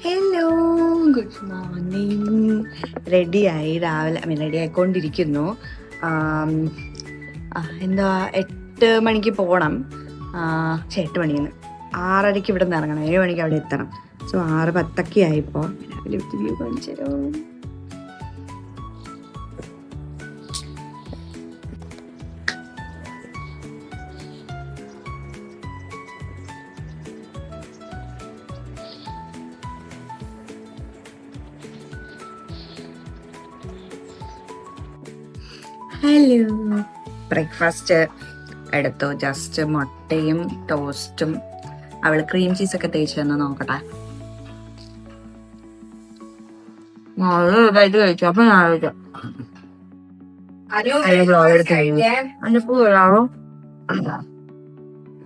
Hello, good morning. റെഡിയായി, രാവിലെ ready ആയിക്കൊണ്ടിരിക്കുന്നു. എന്താ 8 മണിക്ക് പോകണം. 8 മണിന്ന് 6:30 ഇവിടെ നിന്ന് ഇറങ്ങണം, 7 മണിക്ക് അവിടെ എത്തണം. സോ 6:10 ആയിപ്പോൾ. രാവിലെ വ്യൂ കാണിച്ചു തരാം. ഹലോ, ബ്രേക്ക്ഫാസ്റ്റ് എടുത്തു. ജസ്റ്റ് മുട്ടയും ടോസ്റ്റും. അവള് ക്രീം ചീസൊക്കെ തേച്ച് തന്നെ നോക്കട്ടെ. ഇതായിട്ട് കഴിച്ചു. അപ്പൊ ഞാൻ കഴിക്കാം.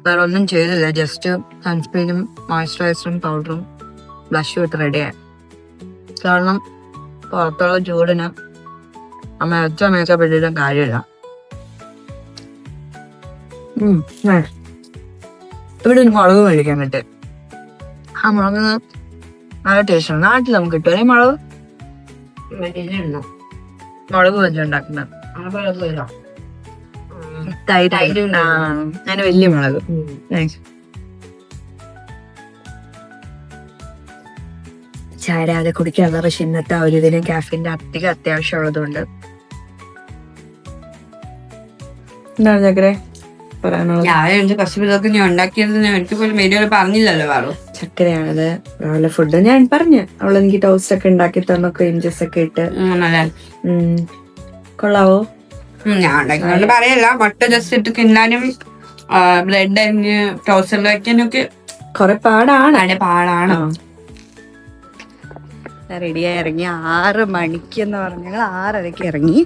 വേറെ ഒന്നും ചെയ്തില്ല. ജസ്റ്റ് സൺസ്ക്രീനും മോയ്സ്ചറൈസറും പൗഡറും ബ്ലഷും ഇട്ട് റെഡിയായി. കാരണം പുറത്തുള്ള ചൂടിന് മേക്കപ്പ് ഇട്ടിട്ടും കാര്യമില്ല. ഇവിടെ ഒരു മുളക് മേടിക്കാൻ പറ്റും. ആ മുളക് നല്ല ടേസ്റ്റാണ്. നാട്ടിൽ നമുക്ക് കിട്ടും. അല്ലെ മുളക് വെച്ചുണ്ടാക്കുന്നത്. ഞാൻ വലിയ മുളക്. ചായ രാവിലെ കുടിക്കാനുള്ള. പക്ഷെ ഇന്നത്തെ ഒരു ഇതിന് കാഫീൻ്റെ അധികം അത്യാവശ്യം ഉള്ളതുകൊണ്ട്. എന്താണ് ചക്കരെ പറയാനുള്ളത്? രാവിലെ കുറച്ച് ഇതൊക്കെ ഞാൻ ഉണ്ടാക്കിയത് എനിക്ക് പോലും വീഡിയോയിൽ പറഞ്ഞില്ലല്ലോ. വേറോ ചക്കരയാണത് രാവിലെ ഫുഡ്. ഞാൻ പറഞ്ഞു അവളെനിക്ക് ടോസ്റ്റ് ഒക്കെ ഉണ്ടാക്കി തന്നു, ക്രീം ജ്യൂസ് ഒക്കെ ഇട്ട്. കൊള്ളാവോ? ഞാൻ ഉണ്ടാക്കിയോണ്ട് പറയല്ല. മുട്ട ജസ്റ്റ് ഇട്ട് കിണ്ണാനും ബ്രെഡ് അരിഞ്ഞ് ടോസ്റ്ററിൽ വയ്ക്കാനൊക്കെ കൊറേ പാടാണ്. റെഡിയായി ഇറങ്ങി. 6 മണിക്ക് എന്ന് പറഞ്ഞു. ഞങ്ങൾ 6:30 ഇറങ്ങി.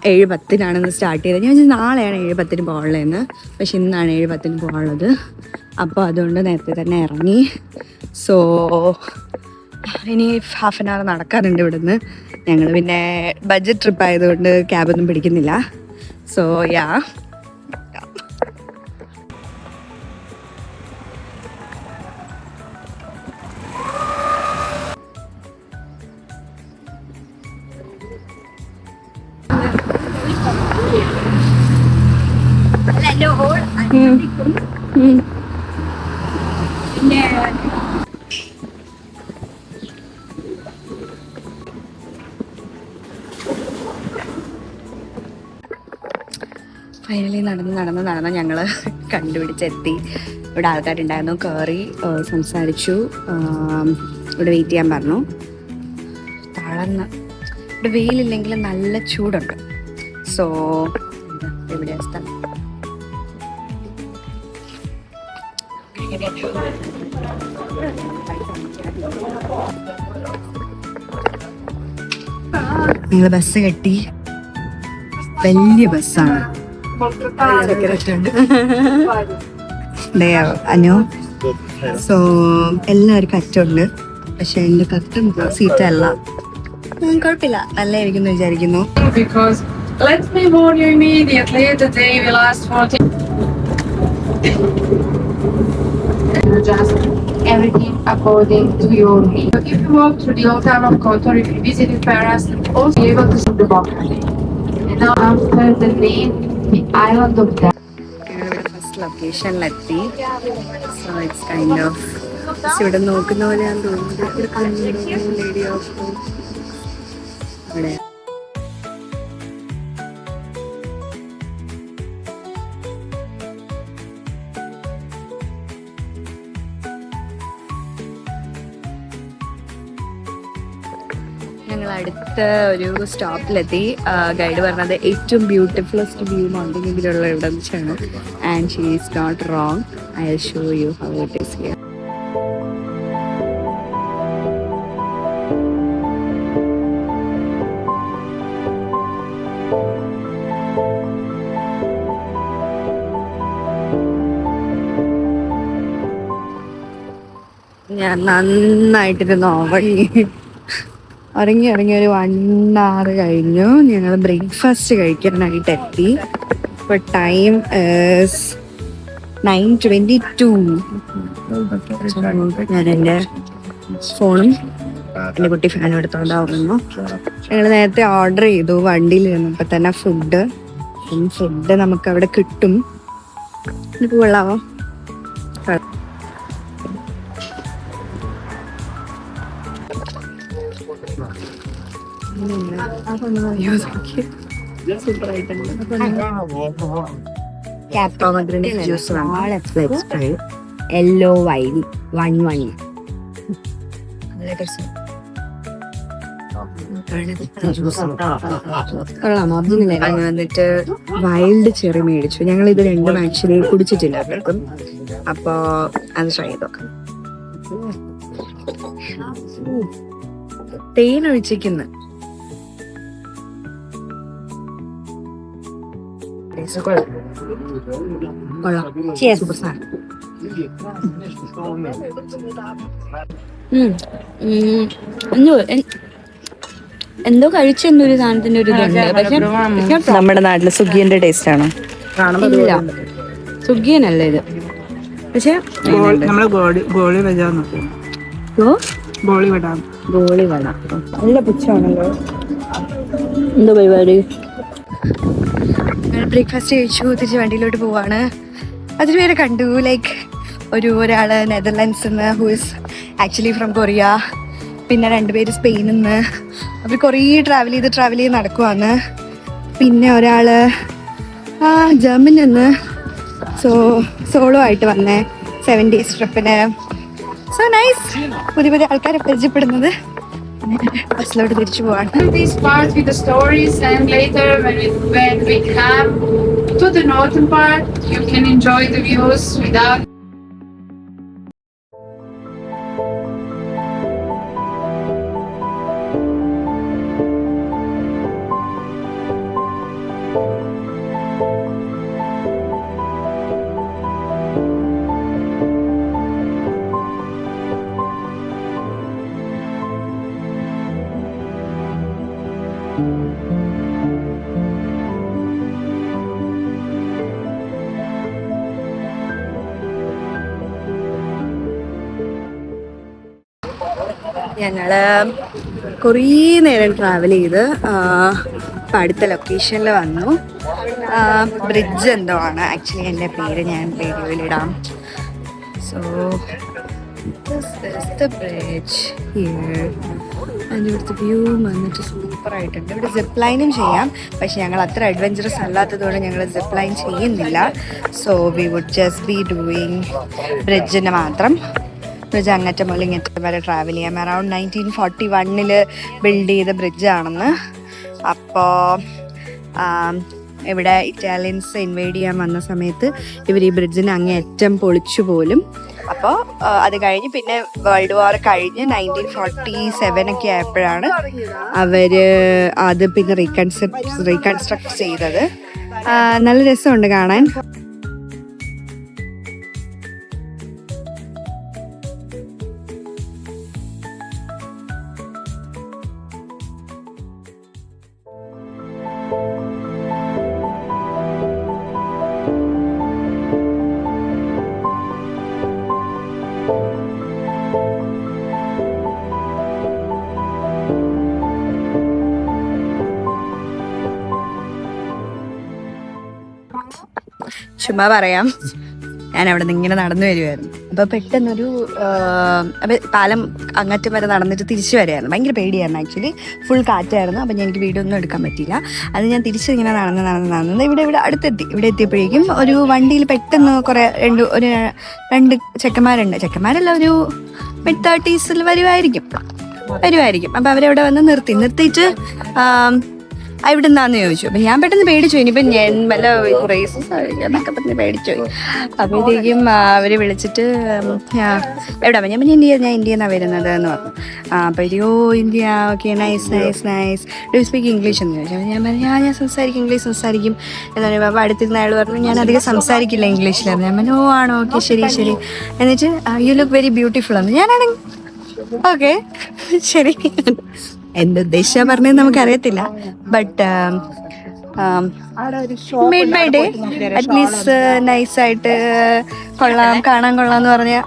7:10 സ്റ്റാർട്ട് ചെയ്തത്. ഞാൻ നാളെയാണ് 7:10 പോകാനുള്ളതെന്ന്. പക്ഷെ ഇന്നാണ് 7:10 പോകാനുള്ളത്. അപ്പോൾ അതുകൊണ്ട് നേരത്തെ തന്നെ ഇറങ്ങി. സോ ഇനി ഹാഫ് ആൻ അവർ നടക്കാറുണ്ട് ഇവിടുന്ന്. ഞങ്ങൾ പിന്നെ ബഡ്ജറ്റ് ട്രിപ്പ് ആയതുകൊണ്ട് ക്യാബൊന്നും പിടിക്കുന്നില്ല. സോ യാ, ഫൈനലി നടന്ന് ഞങ്ങൾ കണ്ടുപിടിച്ചെത്തി. ഇവിടെ ആൾക്കാരുണ്ടായിരുന്നു. കയറി സംസാരിച്ചു. ഇവിടെ വെയിറ്റ് ചെയ്യാൻ പറഞ്ഞു. തളർന്ന്. ഇവിടെ വെയിലില്ലെങ്കിൽ നല്ല ചൂടുണ്ട്. സോ എവിടെയാ സ്ഥലം? ഞങ്ങൾ ബസ് കെട്ടി. വലിയ ബസ്സാണ്. അനു. സോ എല്ലാവർക്കും അറ്റുണ്ട്. പക്ഷെ എന്റെ കറക്റ്റ് സീറ്റല്ല. കുഴപ്പമില്ല, നല്ലതായിരിക്കും എന്ന് വിചാരിക്കുന്നു. Let me warn you immediately, the day will last 40. Just everything according to your need. If you walk through the old town of Kotor, if you visited Paris, you'll also be able to see the balcony. And now after the name, the island of Death. First ലൊക്കേഷനിലെത്തി. So it's kind of ഇവിടെ നോക്കുന്ന പോലെയാണെന്ന് തോന്നുന്നത്. Lady of ഇവിടെ ഞങ്ങൾ അടുത്ത ഒരു സ്റ്റോപ്പിലെത്തി. Guide പറഞ്ഞത് ഏറ്റവും ബ്യൂട്ടിഫുള്ളസ്റ്റ് വ്യൂ മൗണ്ടനിലുള്ള ഇവിടെ വെച്ചാണ്. And she is not wrong. I will show you how it is here. ഞാൻ നന്നായിട്ടിരുന്ന് ഉറങ്ങി ഒരു 1 hour കഴിഞ്ഞു. ഞങ്ങൾ ബ്രേക്ക്ഫാസ്റ്റ് കഴിക്കാനായിട്ട് എത്തി. ഇപ്പോൾ ടൈം 9:22. ഞാൻ എൻ്റെ ഫോണും എൻ്റെ കുട്ടി ഫാനും എടുത്തോണ്ടാവുന്നു. ഞങ്ങൾ നേരത്തെ ഓർഡർ ചെയ്തു വണ്ടിയിൽ ഇരുന്നപ്പോൾ തന്നെ ഫുഡ് നമുക്ക് അവിടെ കിട്ടും. എനിക്ക് കൊള്ളാവോ? ജ്യൂസ് യെല്ലോ വൈൻ 1 വന്നിട്ട് വൈൽഡ് ചെറി മേടിച്ചു. ഞങ്ങൾ ഇത് രണ്ടും ആക്ച്വലി കുടിച്ചിട്ടില്ല അപ്പോഴേക്കും. അപ്പോ അത് ട്രൈ ചെയ്ത് നോക്കാം. തേൻ ഒഴിച്ചിരിക്കുന്നു. എന്തോ കഴിച്ചെന്നൊരു സാധനത്തിന്റെ ഒരു ഇതുണ്ട്. പക്ഷെ നമ്മുടെ നാട്ടില് സുഗിയന്റെ ടേസ്റ്റ് ആണോ? ഇല്ല, സുഗിയനല്ല ഇത്. പക്ഷെ ഗോളി വട നല്ല പുച്ഛമാണല്ലോ. എന്തോ പരിപാടി? ബ്രേക്ക്ഫാസ്റ്റ് കഴിച്ചു, തിരിച്ച് വണ്ടിയിലോട്ട് പോവാണ്. അതിന് പേരെ കണ്ടു. ലൈക്ക് ഒരാള് നെതർലാൻഡ്സിൽ നിന്ന്, who is actually from Korea. പിന്നെ 2 പേര് സ്പെയിനിൽ നിന്ന്. അവർ കുറേ ട്രാവൽ ചെയ്ത് നടക്കുവാണ്. പിന്നെ ഒരാള് ജർമ്മനിൽ നിന്ന് സോളോ ആയിട്ട് വന്നേ 7 days ട്രിപ്പിന്. So nice. പുതിയ ആൾക്കാരെ പരിചയപ്പെടുന്നത്. ബസ്സിലോട്ട് തിരിച്ചു പോവാണ്. This part with the stories, and later when we come to the northern part, you can enjoy the views without. ഞങ്ങള് കുറേ നേരം ട്രാവൽ ചെയ്ത് ഇപ്പം അടുത്ത ലൊക്കേഷനിൽ വന്നു. ബ്രിഡ്ജ് എന്തോ ആണ് ആക്ച്വലി. എൻ്റെ പേര് ഞാൻ വീഡിയോയിലിടാം. So this is the bridge here. അതിൻ്റെ ഇവിടുത്തെ വ്യൂ വന്നിട്ട് സൂപ്പറായിട്ടുണ്ട്. ഇവിടെ സിപ്പ് ലൈനും ചെയ്യാം, പക്ഷെ ഞങ്ങൾ അത്ര അഡ്വഞ്ചറസ് അല്ലാത്തതുകൊണ്ട് ഞങ്ങൾ സിപ്പ് ലൈൻ ചെയ്യുന്നില്ല. So we would just be doing ബ്രിഡ്ജിന് മാത്രം. ബ്രിഡ്ജ് അങ്ങറ്റം മുതൽ ഇങ്ങറ്റം വരെ ട്രാവൽ ചെയ്യാം. അറൗണ്ട് 1941 ബിൽഡ് ചെയ്ത ബ്രിഡ്ജാണെന്ന്. അപ്പോൾ ഇവിടെ ഇറ്റാലിയൻസ് ഇൻവൈഡ് ചെയ്യാൻ വന്ന സമയത്ത് ഇവർ ഈ ബ്രിഡ്ജിന് അങ്ങേയറ്റം പൊളിച്ചു പോലും. അപ്പോൾ അത് കഴിഞ്ഞ് പിന്നെ വേൾഡ് വാർ കഴിഞ്ഞ് 1947 ഒക്കെ ആയപ്പോഴാണ് അവർ അത് പിന്നെ റീകൺസ്ട്രക്ട് ചെയ്തത്. നല്ല രസമുണ്ട് കാണാൻ. ചുമ്മാ പറയാം, ഞാൻ അവിടെ നിന്ന് ഇങ്ങനെ നടന്നു വരുമായിരുന്നു. അപ്പോൾ പെട്ടെന്നൊരു പാലം അങ്ങറ്റം വരെ നടന്നിട്ട് തിരിച്ചു വരികയായിരുന്നു. ഭയങ്കര പേടിയായിരുന്നു ആക്ച്വലി. ഫുൾ കാറ്റായിരുന്നു. അപ്പം എനിക്ക് വീഡിയോ ഒന്നും എടുക്കാൻ പറ്റിയില്ല. അത് ഞാൻ തിരിച്ചിങ്ങനെ നടന്ന് ഇവിടെ അടുത്തെത്തി. ഇവിടെ എത്തിയപ്പോഴേക്കും ഒരു വണ്ടിയിൽ പെട്ടെന്ന് രണ്ട് ചെക്കന്മാരല്ല, ഒരു mid-30s വരുമായിരിക്കും. അപ്പം അവരവിടെ വന്ന് നിർത്തിയിട്ട് ഇവിടെ നിന്നാന്ന് ചോദിച്ചു. അപ്പം ഞാൻ പെട്ടെന്ന് പേടിച്ചു. ഇനിയിപ്പം ഞാൻ വല്ല റേസസ് എന്നൊക്കെ പറഞ്ഞ് പേടിച്ചു. അപ്പോഴത്തേക്കും അവർ വിളിച്ചിട്ട് എവിടെ ഞാൻ ഇന്ത്യയിൽ നിന്നാണ് വരുന്നത് എന്ന് പറഞ്ഞു. അപ്പോൾ India, okay, nice do speak English എന്ന് ചോദിച്ചു. ഞാൻ പറഞ്ഞു ഞാൻ സംസാരിക്കും എന്ന് പറയുമ്പോൾ അപ്പോൾ അടുത്തിരുന്ന അയാൾ പറഞ്ഞു ഞാൻ അധികം സംസാരിക്കില്ല ഇംഗ്ലീഷിലായിരുന്നു. ഞാൻ പറഞ്ഞു ആണോ, ഓക്കെ, ശരി. എന്നിട്ട് യു ലുക്ക് വെരി ബ്യൂട്ടിഫുൾ എന്ന്. ഞാനാണെങ്കിൽ ഓക്കെ ശരി. എന്ത് ഉദ്ദേശിച്ചാ പറഞ്ഞത് നമുക്കറിയത്തില്ല. But made my day. At least നൈസായിട്ട് കൊള്ളാം, കാണാൻ കൊള്ളാന്ന് പറഞ്ഞാൽ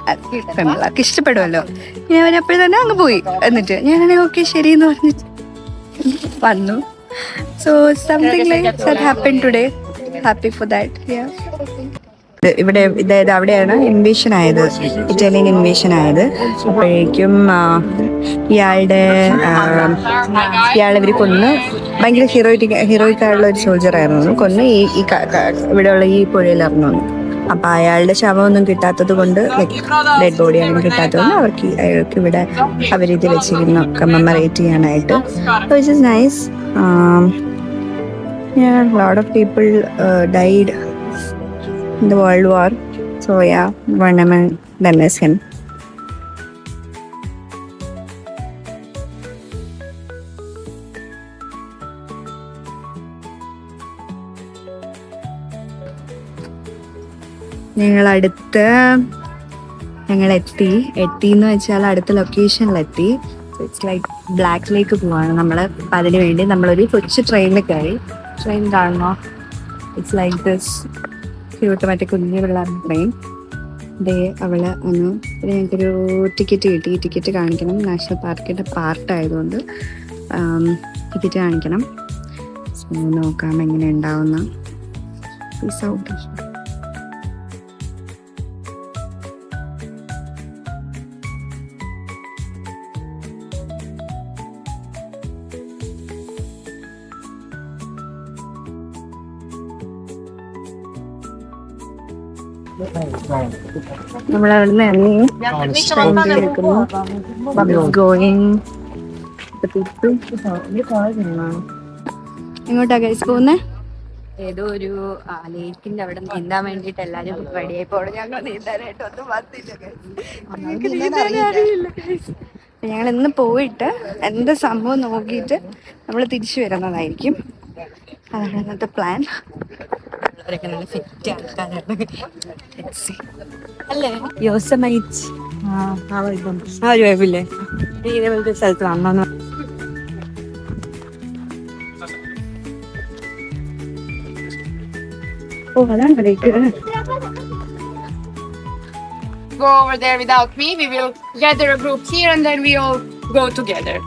പെൺപിള്ളേർക്ക് ഇഷ്ടപ്പെടുമല്ലോ. ഞാൻ അവരപ്പോഴും തന്നെ അങ്ങ് പോയി. എന്നിട്ട് ഞാനാണെങ്കിൽ ഓക്കെ ശരി എന്ന് പറഞ്ഞിട്ട് വന്നു. So something like that happen today. Happy for that. ഇവിടെ ഇതായത് അവിടെയാണ് ഇൻവേഷൻ ആയത്, ഇറ്റാലിയൻ ഇൻവേഷൻ ആയത്. അപ്പോഴേക്കും ഇയാളെ ഇവർ കൊന്ന്, ഭയങ്കര ഹീറോയിക്കായുള്ള ഒരു സോൾജർ ആയിരുന്നു, കൊന്ന് ഈ ഇവിടെയുള്ള ഈ പുഴയിൽ ഇറങ്ങുന്നു. അപ്പം അയാളുടെ ശവമൊന്നും കിട്ടാത്തത് കൊണ്ട്, ഡെഡ് ബോഡി അങ്ങനെ കിട്ടാത്തത് കൊണ്ട് അയാൾക്ക് ഇവിടെ അവരിത് വെച്ചിരുന്നു കമ്മമറേറ്റ് ചെയ്യാനായിട്ട്. Which is nice. Lot of people died in the World War. So yeah, one among them is him. ഞങ്ങൾ എന്ന് വെച്ചാൽ അടുത്ത ലൊക്കേഷനിലെത്തി. ഇറ്റ്സ് ലൈക്ക് ബ്ലാക്ക് ലേക്ക് പോവാണ് നമ്മൾ. അപ്പം അതിന് വേണ്ടി നമ്മളൊരു കൊച്ചു ട്രെയിനിൽ കയറി. ട്രെയിൻ കാണണോ? ഇറ്റ്സ് ലൈക്ക് ദിസ് ക്യൂട്ട്, മറ്റേ കുഞ്ഞു പിള്ളേർ ട്രെയിൻ. ഡേ അവള് ഒന്ന് ഞങ്ങൾക്കൊരു ടിക്കറ്റ് കിട്ടി. ഈ ടിക്കറ്റ് കാണിക്കണം, നാഷണൽ പാർക്കിൻ്റെ പാർട്ടായതുകൊണ്ട് ടിക്കറ്റ് കാണിക്കണം. സോ നോക്കാം എങ്ങനെ ഉണ്ടാവുന്ന. Peace out. നമ്മളവിടുന്ന് എങ്ങോട്ടാ ഗൈസ് പോകുന്നേ? ഏതോ ഒരു ലേക്കിന്റെ അവിടെ നീന്താൻ വേണ്ടിട്ട് എല്ലാരും റെഡിയായി പോകണം. ഞങ്ങൾ നീന്താനായിട്ടൊന്നും വന്നില്ല. ഞങ്ങൾ ഇന്ന് പോയിട്ട് എന്ത് സംഭവം നോക്കിയിട്ട് നമ്മൾ തിരിച്ചു വരുന്നതായിരിക്കും. അതാണ് ഇന്നത്തെ പ്ലാൻ. അവരൊക്കെ നല്ല ഫിറ്റ് ആൾക്കാരാണ് അല്ലേ? യോസമൈറ്റ് ആ ഒരു വൈബില്ലേ? ഇതേപോലത്തെ സ്ഥലത്ത് വന്നു. ഓ അതാണ് break. Go over there without me. We will gather a group here and then we all go together.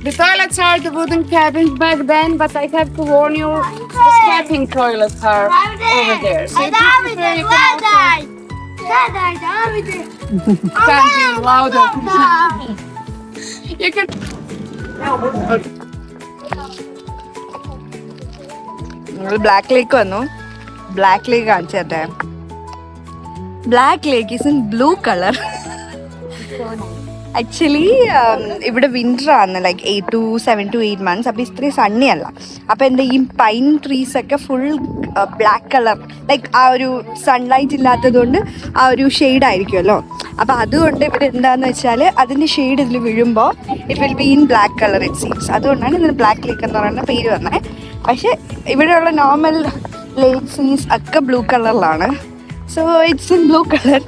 The toilets are the wooden cabins back then, but I have to warn you, the stepping toilets are over there. So if you prefer, you can can't be louder. You can. Black lake വന്നു. Black lake കാണിച്ചു തരട്ടെ. Black lake is in blue colour. Actually ഇവിടെ winter ആണ്, like 7 to 8 months. അപ്പോൾ ഇത്രയും സണ്ണി അല്ല. അപ്പോൾ എന്താ ഈ പൈൻ ട്രീസ് ഒക്കെ ഫുൾ ബ്ലാക്ക് കളർ, ലൈക്ക് ആ ഒരു സൺലൈറ്റ് ഇല്ലാത്തത് കൊണ്ട് ആ ഒരു ഷെയ്ഡ് ആയിരിക്കുമല്ലോ. അപ്പോൾ അതുകൊണ്ട് ഇവിടെ എന്താണെന്ന് വെച്ചാൽ അതിൻ്റെ ഷെയ്ഡ് ഇതിൽ വീഴുമ്പോൾ it will be in black colour it seems. അതുകൊണ്ടാണ് ഇതിന് ബ്ലാക്ക് ലേക്ക് എന്ന് പറയുന്ന പേര് വന്നത്. പക്ഷേ ഇവിടെയുള്ള നോർമൽ ലേക്ക് സീൻസ് ഒക്കെ ബ്ലൂ കളറിലാണ്. So it's in blue colour.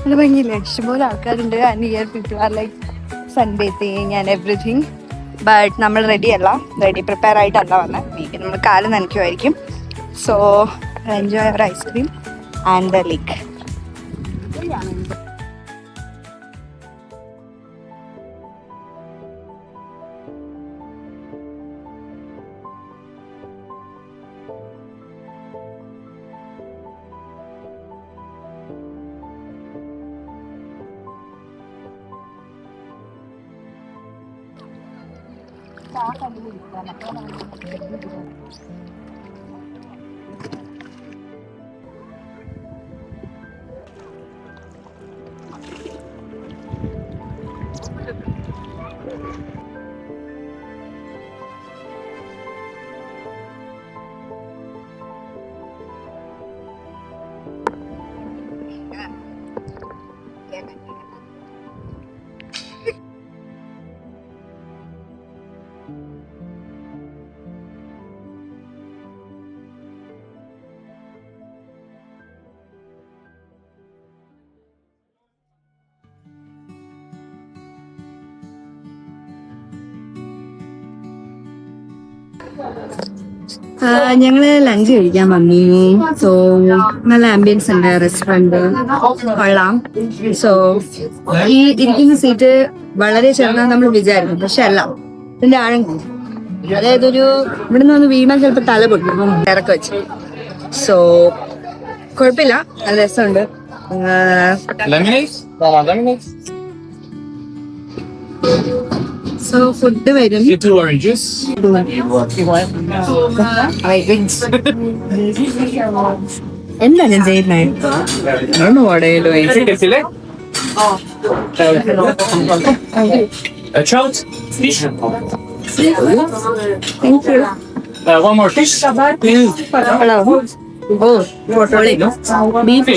നല്ല ഭംഗിയില്ലേ? ഇഷ്ടംപോലെ ആൾക്കാരുണ്ട്. And here people are like sunbathing and everything. But നമ്മൾ പ്രിപ്പയർ ആയിട്ടല്ല വന്നത്. മേ നമ്മൾ കാല് നനയ്ക്കുമായിരിക്കും. So enjoy our ice cream and the lake. ഞങ്ങള് ലഞ്ച് കഴിക്കാൻ വന്നു. സോ നല്ല ആംബിയൻസ് ഉണ്ട്, റെസ്റ്റോറന്റ് കൊള്ളാം. സോ ഈ ഇരിക്കുന്ന സീറ്റ് വളരെ ചെറുതാന്ന് നമ്മൾ വിചാരിക്കും, പക്ഷെ അല്ല, ഇതിന്റെ ആഴം കൂടി. അതായത് ഇവിടെ നിന്ന് വീണാൽ ചിലപ്പോൾ തല പൊട്ടും ഇറക്കം വെച്ച്. സോ കുഴപ്പമില്ല, നല്ല രസമുണ്ട്. സോ ഫുഡ് വരും. എന്താ ഞാൻ ചെയ്യുന്നത്? A trout, fish. Thank you. One more fish. Beef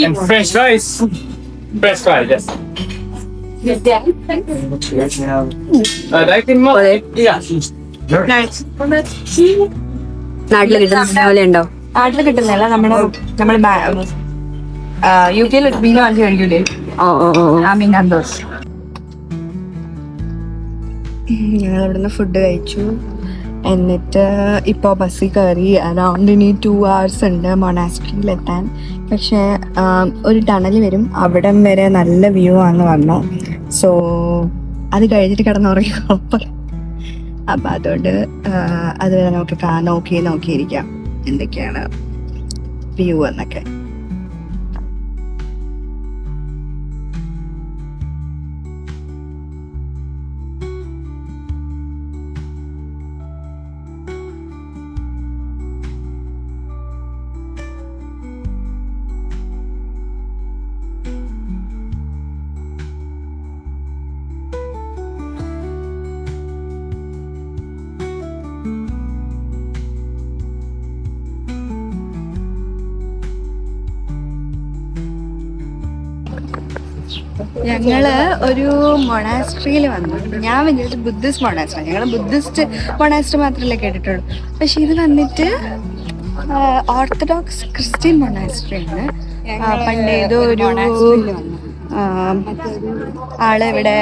And French fries. French fries, yes. Like in yeah. നാട്ടില് കിട്ടുന്ന പോലെ ഉണ്ടോ? നാട്ടില് കിട്ടുന്നില്ല. നമ്മള് UK മീൻ വാങ്ങിച്ച് കഴിക്കൂലേ, ആ മീൻ സന്തോഷം. ഞങ്ങൾ ഇവിടുന്ന് ഫുഡ് കഴിച്ചു. എന്നിട്ട് ഇപ്പോൾ ബസ്സിൽ കയറി. അറൗണ്ട് ഇനി 2 hours ഉണ്ട് മൊണാസ്ട്രിയിലെത്താൻ. പക്ഷേ ഒരു ടണൽ വരും, അവിടം വരെ നല്ല വ്യൂ ആണെന്ന് പറഞ്ഞു. സോ അത് കഴിഞ്ഞിട്ട് കിടന്നുറങ്ങി കുഴപ്പം. അപ്പം അതുകൊണ്ട് അതുവരെ നമുക്ക് നോക്കിയിരിക്കാം എന്തൊക്കെയാണ് വ്യൂ എന്നൊക്കെ. ഞങ്ങള് ഒരു മൊണാസ്ട്രിയിൽ വന്നു. ഞാൻ വിചാരിച്ചു ബുദ്ധിസ്റ്റ് മൊണാസ്ട്രി. ഞങ്ങൾ ബുദ്ധിസ്റ്റ് മൊണാസ്ട്രി മാത്രമല്ലേ കേട്ടിട്ടുള്ളൂ. പക്ഷെ ഇത് വന്നിട്ട് ഓർത്തഡോക്സ് ക്രിസ്ത്യൻ മൊണാസ്ട്രി ആണ്. പണ്ട് ഏതോ ഒരു ആള് ഇവിടെ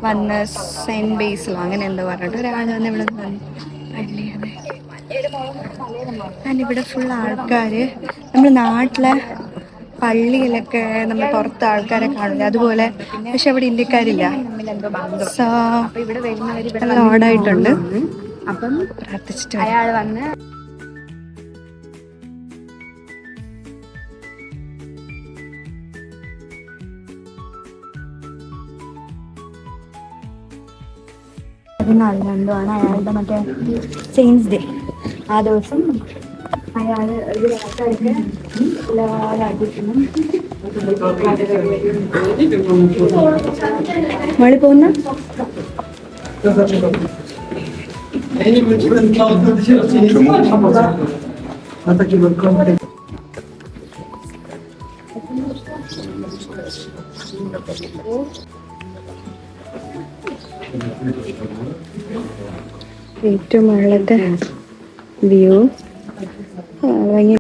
വന്ന് സെന്റ് ബേസിലോ അങ്ങനെ എന്തോ പറഞ്ഞിട്ട് ഒരാൾ വന്ന് ഇവിടെ ഇവിടെ ഫുൾ ആൾക്കാര്. നമ്മുടെ നാട്ടിലെ പള്ളിയിലൊക്കെ നമ്മൾ പുറത്ത് ആൾക്കാരെ കാണില്ല അതുപോലെ, പക്ഷെ അവിടെ ഇന്ത്യക്കാരില്ല. സോ നല്ല ഓടായിട്ടുണ്ട്. അപ്പം പ്രാർത്ഥിച്ചിട്ട് അയാൾ വന്ന് എന്തോ ആണ് അയാളുടെ മറ്റേ സെയിൻസ് ഡേ. ആ ദിവസം അയാള് ആൾക്കാർക്ക് മഴ പോകുന്ന ഏറ്റവും മുകളിലത്തെ വ്യൂ ഭയങ്കര.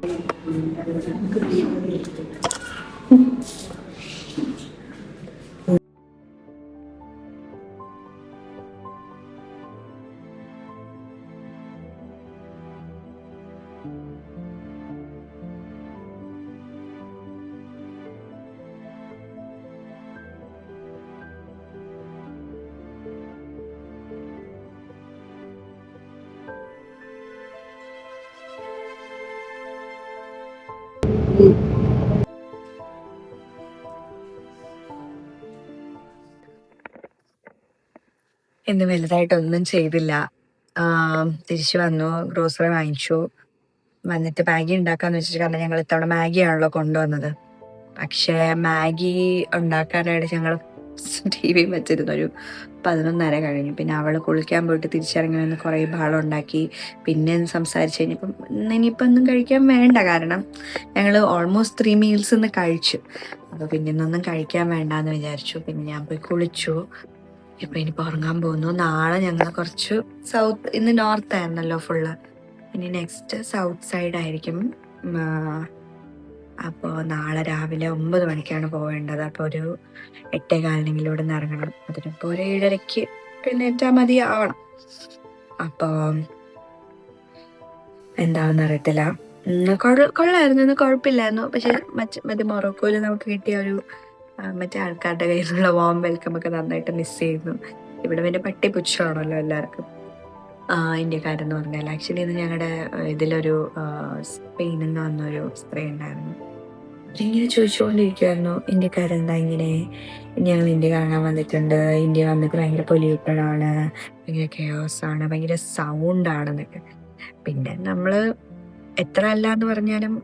ഇന്ന് വലുതായിട്ടൊന്നും ചെയ്തില്ല. തിരിച്ചു വന്നു, ഗ്രോസറി വാങ്ങിച്ചു, വന്നിട്ട് മാഗി ഉണ്ടാക്കാന്ന് വെച്ചിട്ട്. കാരണം ഞങ്ങൾ ഇത്തവണ മാഗിയാണല്ലോ കൊണ്ടുവന്നത്. പക്ഷേ മാഗി ഉണ്ടാക്കാനായിട്ട് ഞങ്ങൾ TV വെച്ചിരുന്നൊരു 11:30 കഴിഞ്ഞു. പിന്നെ അവൾ കുളിക്കാൻ പോയിട്ട് തിരിച്ചിറങ്ങി വന്ന് കുറേ ബഹളം ഉണ്ടാക്കി. പിന്നെ സംസാരിച്ച് കഴിഞ്ഞപ്പം ഇനിയിപ്പം ഒന്നും കഴിക്കാൻ വേണ്ട, കാരണം ഞങ്ങൾ ഓൾമോസ്റ്റ് 3 meals ഇന്ന് കഴിച്ചു. അപ്പോൾ പിന്നെ ഇന്നൊന്നും കഴിക്കാൻ വേണ്ടാന്ന് വിചാരിച്ചു. പിന്നെ ഞാൻ പോയി കുളിച്ചു. ഇപ്പം ഇനിയിപ്പോൾ ഉറങ്ങാൻ പോകുന്നു. നാളെ ഞങ്ങൾ കുറച്ച് സൗത്ത്, ഇന്ന് നോർത്ത് ആയിരുന്നല്ലോ ഫുള്ള്, ഇനി നെക്സ്റ്റ് സൗത്ത് സൈഡ് ആയിരിക്കും. അപ്പോൾ നാളെ രാവിലെ 9 മണിക്കാണ് പോവേണ്ടത്. അപ്പോൾ ഒരു 8:15 ഇവിടെ നിന്ന് ഇറങ്ങണം. അതിനിപ്പോൾ ഒരു 7:30 എഴുന്നേറ്റാൽ മതിയാവണം. അപ്പോൾ എന്താണെന്ന് അറിയത്തില്ല. കൊള്ളായിരുന്നു, ഇന്ന് കുഴപ്പമില്ലായിരുന്നു. പക്ഷെ മറ്റേ മൊറോക്കോയിൽ നമുക്ക് കിട്ടിയ ഒരു മറ്റേ ആൾക്കാരുടെ കയ്യിൽ നിന്നുള്ള വാം വെൽക്കം ഒക്കെ നന്നായിട്ട് മിസ് ചെയ്യുന്നു. ഇവിടെ പിന്നെ പട്ടി പുച്ഛമാണല്ലോ എല്ലാവർക്കും ഇന്ത്യക്കാരെന്ന് പറഞ്ഞാൽ. ആക്ച്വലി ഇത് ഞങ്ങളുടെ ഇതിലൊരു സ്പെയിനിൽ നിന്ന് വന്നൊരു സ്ത്രീ ഉണ്ടായിരുന്നു. ഇങ്ങനെ ചോദിച്ചുകൊണ്ടിരിക്കുമായിരുന്നു, ഇന്ത്യക്കാരെന്താ ഇങ്ങനെ, ഞങ്ങൾ ഇന്ത്യ കാണാൻ വന്നിട്ടുണ്ട്, ഇന്ത്യ വന്നിട്ട് ഭയങ്കര പൊല്യൂട്ടഡ് ആണ്, ഭയങ്കര കെയോസ് ആണ്, ഭയങ്കര സൗണ്ടാണെന്നൊക്കെ. പിന്നെ നമ്മൾ എത്ര അല്ല എന്ന് പറഞ്ഞാലും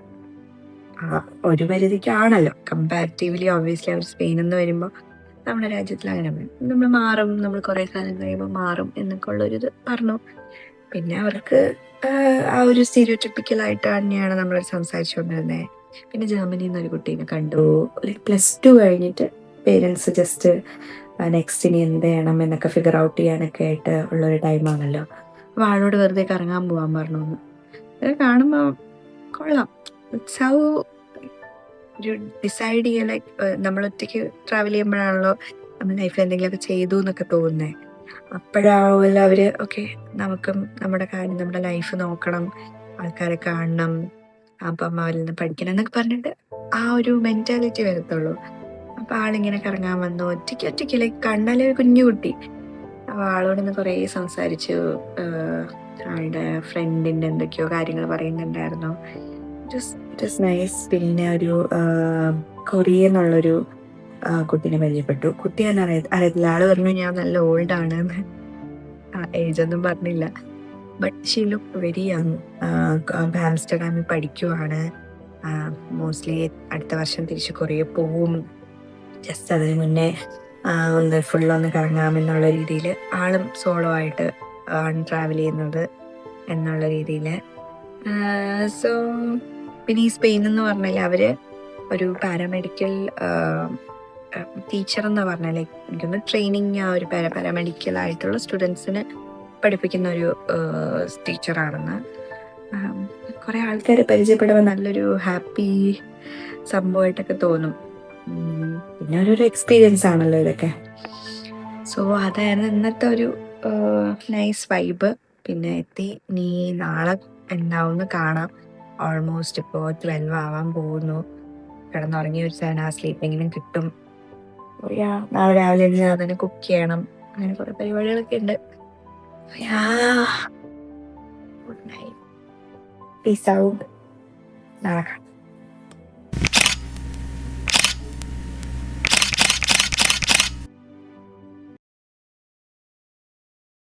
ഒരു പരിധിക്കാണല്ലോ കമ്പാരിറ്റീവ്ലി. ഒബ്വിയസ്ലി അവർ സ്പെയിനിൽ നിന്ന് വരുമ്പോൾ നമ്മുടെ രാജ്യത്തിൽ അങ്ങനെ നമ്മൾ മാറും, നമ്മൾ കുറേ കാലം കഴിയുമ്പോൾ മാറും എന്നൊക്കെ ഉള്ളൊരിത് പറഞ്ഞു. പിന്നെ അവർക്ക് ആ ഒരു സ്റ്റീരിയോടിപ്പിക്കലായിട്ട് തന്നെയാണ് നമ്മൾ സംസാരിച്ചുകൊണ്ടിരുന്നത്. പിന്നെ ജർമ്മനിയിൽ നിന്ന് ഒരു കുട്ടീനെ കണ്ടു. +2 കഴിഞ്ഞിട്ട് പേരൻസ് ജസ്റ്റ് നെക്സ്റ്റ് ഇനി എന്ത് ചെയ്യണം എന്നൊക്കെ ഫിഗർ ഔട്ട് ചെയ്യാനൊക്കെ ആയിട്ട് ഉള്ളൊരു ടൈമാണല്ലോ. അപ്പോൾ ആളോട് വെറുതെ കറങ്ങാൻ പോകാൻ പറഞ്ഞു. അത് കാണുമ്പോൾ കൊള്ളാം. ഇറ്റ്സ് ഹൗ ഒരു ഡിസൈഡ് ചെയ്യുക, ലൈക്ക് നമ്മൾ ഒറ്റയ്ക്ക് ട്രാവൽ ചെയ്യുമ്പോഴാണല്ലോ നമ്മൾ ലൈഫിൽ എന്തെങ്കിലുമൊക്കെ ചെയ്തു എന്നൊക്കെ തോന്നുന്നത്. അപ്പോഴാവുമല്ലോ അവർ ഓക്കെ നമുക്കും നമ്മുടെ കാര്യം, നമ്മുടെ ലൈഫ് നോക്കണം, ആൾക്കാരെ കാണണം, അപ്പം അവരിൽ നിന്ന് പഠിക്കണം എന്നൊക്കെ പറഞ്ഞിട്ട് ആ ഒരു മെൻറ്റാലിറ്റി വരത്തുള്ളൂ. അപ്പം ആളിങ്ങനെ കറങ്ങാൻ വന്നു ഒറ്റയ്ക്ക് ലൈക്ക് കണ്ടാലേ ഒരു കുഞ്ഞു കുട്ടി. അപ്പോൾ ആളോടൊന്ന് കുറേ സംസാരിച്ചു. ആളുടെ ഫ്രണ്ടിൻ്റെ എന്തൊക്കെയോ കാര്യങ്ങൾ പറയുന്നുണ്ടായിരുന്നു. It was nice. പിന്നെ ഒരു കൊറിയ എന്നുള്ളൊരു കുട്ടീനെ പരിചയപ്പെട്ടു. കുട്ടി ഞാൻ അറിയത്തില്ല. ആൾ പറഞ്ഞു ഞാൻ നല്ല ഓൾഡാണ്, ഏജ് ഒന്നും പറഞ്ഞില്ല. But she look very young. ആംസ്റ്റർഡാമിൽ പഠിക്കുവാണ്. മോസ്റ്റ്ലി അടുത്ത വർഷം തിരിച്ച് കൊറിയ പോവും. ജസ്റ്റ് അതിന് മുന്നേ ഒന്ന് ഫുള്ളൊന്ന് കറങ്ങാമെന്നുള്ള രീതിയിൽ ആളും സോളോ ആയിട്ട് ആണ് ട്രാവൽ ചെയ്യുന്നത് എന്നുള്ള രീതിയിൽ. സോ പിന്നെ ഈ സ്പെയിൻ എന്ന് പറഞ്ഞാൽ അവർ ഒരു പാരാമെഡിക്കൽ ടീച്ചർ എന്ന് പറഞ്ഞാൽ ലൈക്ക് എനിക്കൊന്ന് ട്രെയിനിങ് ആ ഒരു പാരാമെഡിക്കലായിട്ടുള്ള സ്റ്റുഡൻസിന് പഠിപ്പിക്കുന്ന ഒരു ടീച്ചറാണെന്ന്. കുറേ ആൾക്കാരെ പരിചയപ്പെടുമ്പോൾ നല്ലൊരു ഹാപ്പി സംഭവമായിട്ടൊക്കെ തോന്നും. പിന്നെ ഒരു എക്സ്പീരിയൻസ് ആണല്ലോ ഇതൊക്കെ. സോ അതായിരുന്നു ഇന്നത്തെ ഒരു നൈസ് വൈബ്. പിന്നെ എത്തി. നീ നാളെ എന്താവുമെന്ന് കാണാം. ഓൾമോസ്റ്റ് ഇപ്പോൾ 12 ആവാൻ പോകുന്നു. കിടന്നുറങ്ങി ഒരു 7 hours സ്ലീപ്പെങ്കിലും കിട്ടും. നാളെ രാവിലെ അതിന് കുക്ക് ചെയ്യണം, അങ്ങനെ കുറേ പരിപാടികളൊക്കെ ഉണ്ട്. Good night. Peace out. നാളെ കാണാം.